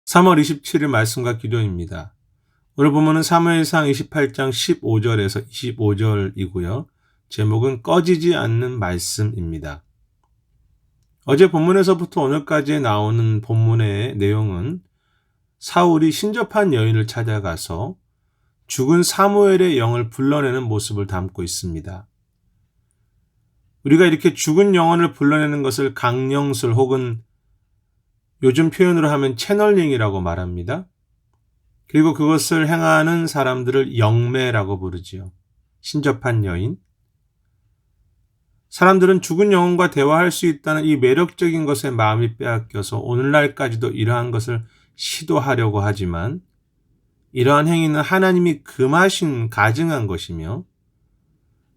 3월 27일 말씀과 기도입니다. 오늘 본문은 사무엘상 28장 15절에서 25절이고요. 제목은 꺼지지 않는 말씀입니다. 어제 본문에서부터 오늘까지 나오는 본문의 내용은 사울이 신접한 여인을 찾아가서 죽은 사무엘의 영을 불러내는 모습을 담고 있습니다. 우리가 이렇게 죽은 영혼을 불러내는 것을 강령술 혹은 요즘 표현으로 하면 채널링이라고 말합니다. 그리고 그것을 행하는 사람들을 영매라고 부르지요. 신접한 여인. 사람들은 죽은 영혼과 대화할 수 있다는 이 매력적인 것에 마음이 빼앗겨서 오늘날까지도 이러한 것을 시도하려고 하지만 이러한 행위는 하나님이 금하신 가증한 것이며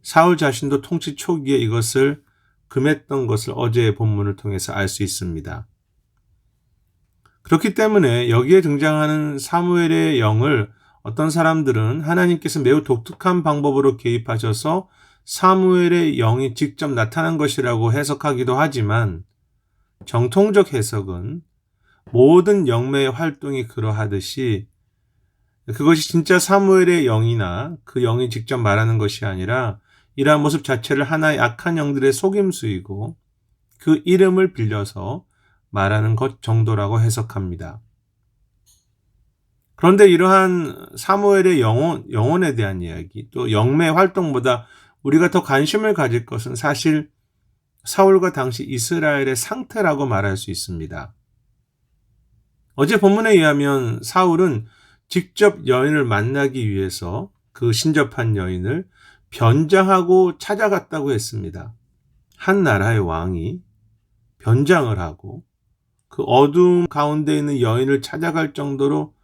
사울 자신도 통치 초기에 이것을 금했던 것을 어제의 본문을 통해서 알 수 있습니다. 그렇기 때문에 여기에 등장하는 사무엘의 영을 어떤 사람들은 하나님께서 매우 독특한 방법으로 개입하셔서 사무엘의 영이 직접 나타난 것이라고 해석하기도 하지만 정통적 해석은 모든 영매의 활동이 그러하듯이 그것이 진짜 사무엘의 영이나 그 영이 직접 말하는 것이 아니라 이러한 모습 자체를 하나의 악한 영들의 속임수이고 그 이름을 빌려서 말하는 것 정도라고 해석합니다. 그런데 이러한 사무엘의 영혼에 대한 이야기, 또 영매 활동보다 우리가 더 관심을 가질 것은 사실 사울과 당시 이스라엘의 상태라고 말할 수 있습니다. 어제 본문에 의하면 사울은 직접 여인을 만나기 위해서 그 신접한 여인을 변장하고 찾아갔다고 했습니다. 한 나라의 왕이 변장을 하고 그 어두움 가운데 있는 여인을 찾아갈 정도로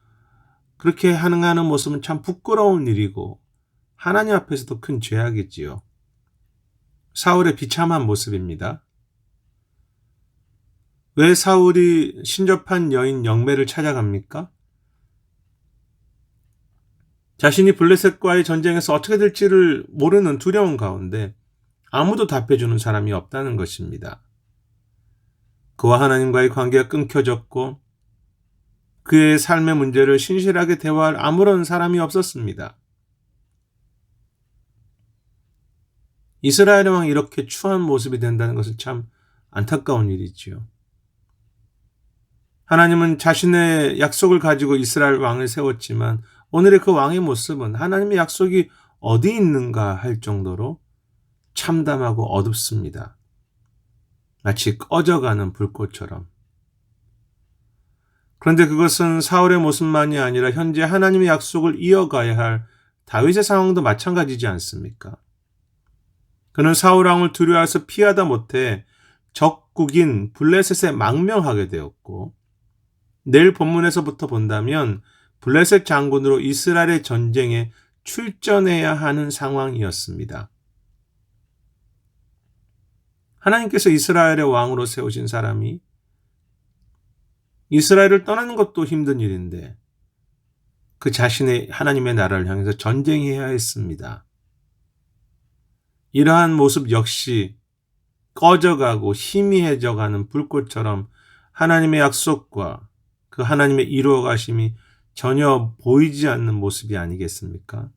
그렇게 하는 모습은 참 부끄러운 일이고 하나님 앞에서도 큰 죄악이지요. 사울의 비참한 모습입니다. 왜 사울이 신접한 여인 영매를 찾아갑니까? 자신이 블레셋과의 전쟁에서 어떻게 될지를 모르는 두려움 가운데 아무도 답해주는 사람이 없다는 것입니다. 그와 하나님과의 관계가 끊겨졌고 그의 삶의 문제를 신실하게 대화할 아무런 사람이 없었습니다. 이스라엘 왕이 이렇게 추한 모습이 된다는 것은 참 안타까운 일이지요. 하나님은 자신의 약속을 가지고 이스라엘 왕을 세웠지만 오늘의 그 왕의 모습은 하나님의 약속이 어디 있는가 할 정도로 참담하고 어둡습니다. 마치 꺼져가는 불꽃처럼. 그런데 그것은 사울의 모습만이 아니라 현재 하나님의 약속을 이어가야 할 다윗의 상황도 마찬가지지 않습니까? 그는 사울 왕을 두려워해서 피하다 못해 적국인 블레셋에 망명하게 되었고 내일 본문에서부터 본다면 블레셋 장군으로 이스라엘의 전쟁에 출전해야 하는 상황이었습니다. 하나님께서 이스라엘의 왕으로 세우신 사람이 이스라엘을 떠나는 것도 힘든 일인데 그 자신의 하나님의 나라를 향해서 전쟁해야 했습니다. 이러한 모습 역시 꺼져가고 희미해져가는 불꽃처럼 하나님의 약속과 그 하나님의 이루어가심이 전혀 보이지 않는 모습이 아니겠습니까?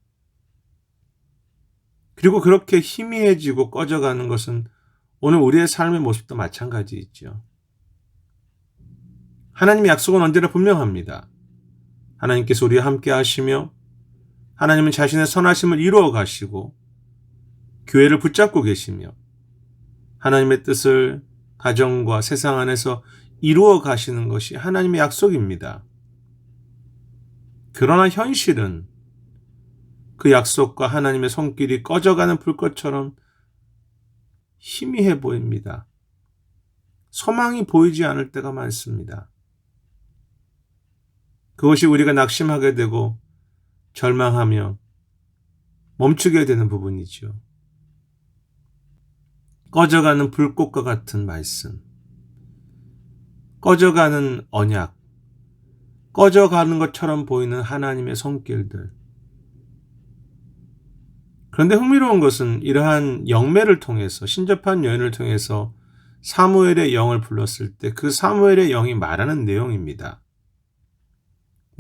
그리고 그렇게 희미해지고 꺼져가는 것은 오늘 우리의 삶의 모습도 마찬가지이죠. 하나님의 약속은 언제나 분명합니다. 하나님께서 우리와 함께 하시며 하나님은 자신의 선하심을 이루어 가시고 교회를 붙잡고 계시며 하나님의 뜻을 가정과 세상 안에서 이루어 가시는 것이 하나님의 약속입니다. 그러나 현실은 그 약속과 하나님의 손길이 꺼져가는 불꽃처럼 희미해 보입니다. 소망이 보이지 않을 때가 많습니다. 그것이 우리가 낙심하게 되고 절망하며 멈추게 되는 부분이죠. 꺼져가는 불꽃과 같은 말씀, 꺼져가는 언약, 꺼져가는 것처럼 보이는 하나님의 손길들. 그런데 흥미로운 것은 이러한 영매를 통해서 신접한 여인을 통해서 사무엘의 영을 불렀을 때 그 사무엘의 영이 말하는 내용입니다.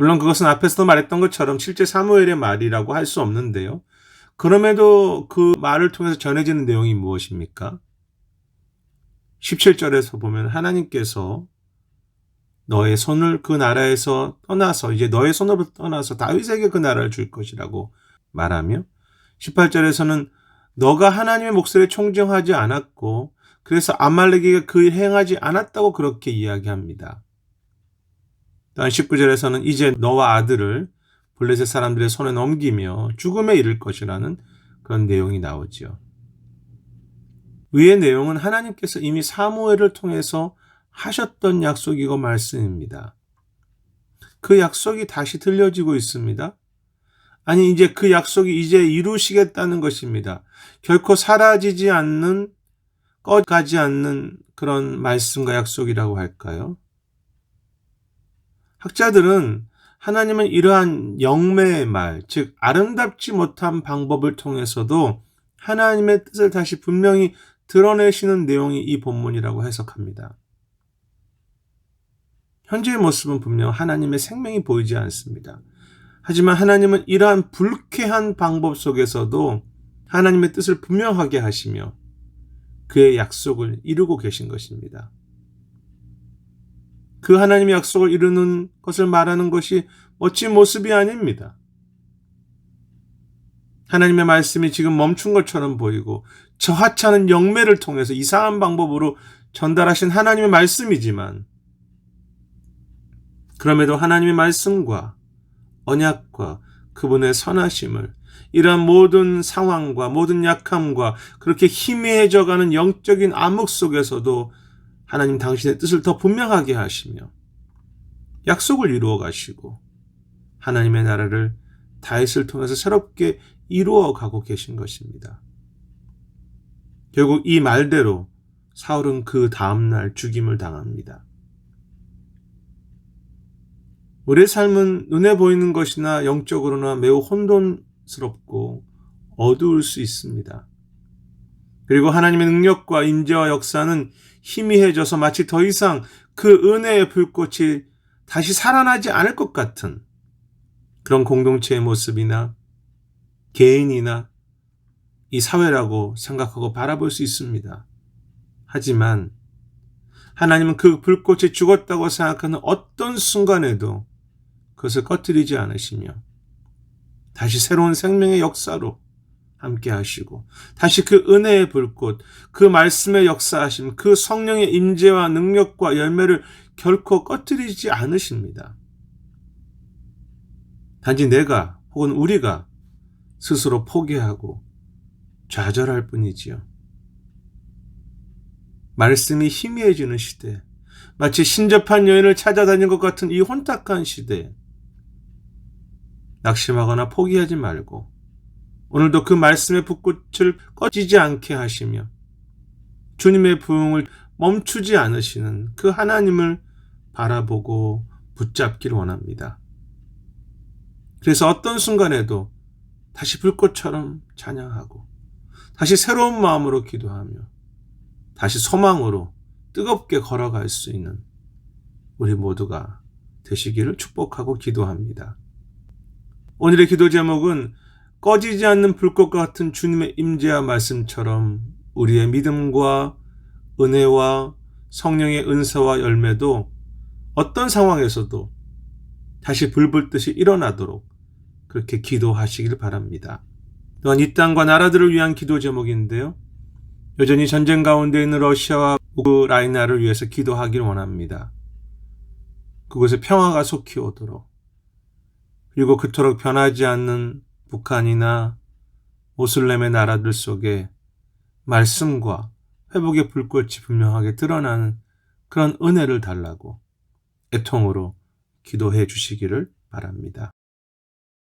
물론 그것은 앞에서도 말했던 것처럼 실제 사무엘의 말이라고 할 수 없는데요. 그럼에도 그 말을 통해서 전해지는 내용이 무엇입니까? 17절에서 보면 하나님께서 너의 손을 그 나라에서 떠나서 이제 너의 손으로 떠나서 다윗에게 그 나라를 줄 것이라고 말하며 18절에서는 너가 하나님의 목소리에 청정하지 않았고 그래서 아말렉에게 그 일 행하지 않았다고 그렇게 이야기합니다. 또한 19절에서는 이제 너와 아들을 블레셋 사람들의 손에 넘기며 죽음에 이를 것이라는 그런 내용이 나오죠. 위의 내용은 하나님께서 이미 사무엘을 통해서 하셨던 약속이고 말씀입니다. 그 약속이 다시 들려지고 있습니다. 아니 이제 그 약속이 이제 이루시겠다는 것입니다. 결코 사라지지 않는 꺼가지 않는 그런 말씀과 약속이라고 할까요? 학자들은 하나님은 이러한 영매의 말, 즉 아름답지 못한 방법을 통해서도 하나님의 뜻을 다시 분명히 드러내시는 내용이 이 본문이라고 해석합니다. 현재의 모습은 분명 하나님의 생명이 보이지 않습니다. 하지만 하나님은 이러한 불쾌한 방법 속에서도 하나님의 뜻을 분명하게 하시며 그의 약속을 이루고 계신 것입니다. 그 하나님의 약속을 이루는 것을 말하는 것이 멋진 모습이 아닙니다. 하나님의 말씀이 지금 멈춘 것처럼 보이고 저 하찮은 영매를 통해서 이상한 방법으로 전달하신 하나님의 말씀이지만 그럼에도 하나님의 말씀과 언약과 그분의 선하심을 이러한 모든 상황과 모든 약함과 그렇게 희미해져가는 영적인 암흑 속에서도 하나님 당신의 뜻을 더 분명하게 하시며 약속을 이루어 가시고 하나님의 나라를 다윗을 통해서 새롭게 이루어 가고 계신 것입니다. 결국 이 말대로 사울은 그 다음날 죽임을 당합니다. 우리의 삶은 눈에 보이는 것이나 영적으로나 매우 혼돈스럽고 어두울 수 있습니다. 그리고 하나님의 능력과 임재와 역사는 희미해져서 마치 더 이상 그 은혜의 불꽃이 다시 살아나지 않을 것 같은 그런 공동체의 모습이나 개인이나 이 사회라고 생각하고 바라볼 수 있습니다. 하지만 하나님은 그 불꽃이 죽었다고 생각하는 어떤 순간에도 그것을 꺼뜨리지 않으시며 다시 새로운 생명의 역사로 함께 하시고 다시 그 은혜의 불꽃, 그 말씀의 역사하심, 그 성령의 임재와 능력과 열매를 결코 꺼뜨리지 않으십니다. 단지 내가 혹은 우리가 스스로 포기하고 좌절할 뿐이지요. 말씀이 희미해지는 시대, 마치 신접한 여인을 찾아다닌 것 같은 이 혼탁한 시대에 낙심하거나 포기하지 말고 오늘도 그 말씀의 불꽃을 꺼지지 않게 하시며 주님의 부흥을 멈추지 않으시는 그 하나님을 바라보고 붙잡기를 원합니다. 그래서 어떤 순간에도 다시 불꽃처럼 찬양하고 다시 새로운 마음으로 기도하며 다시 소망으로 뜨겁게 걸어갈 수 있는 우리 모두가 되시기를 축복하고 기도합니다. 오늘의 기도 제목은 꺼지지 않는 불꽃과 같은 주님의 임재와 말씀처럼 우리의 믿음과 은혜와 성령의 은사와 열매도 어떤 상황에서도 다시 불붙듯이 일어나도록 그렇게 기도하시길 바랍니다. 또한 이 땅과 나라들을 위한 기도 제목인데요. 여전히 전쟁 가운데 있는 러시아와 우크라이나를 위해서 기도하길 원합니다. 그곳에 평화가 속히 오도록 그리고 그토록 변하지 않는 북한이나 모슬렘의 나라들 속에 말씀과 회복의 불꽃이 분명하게 드러나는 그런 은혜를 달라고 애통으로 기도해 주시기를 바랍니다.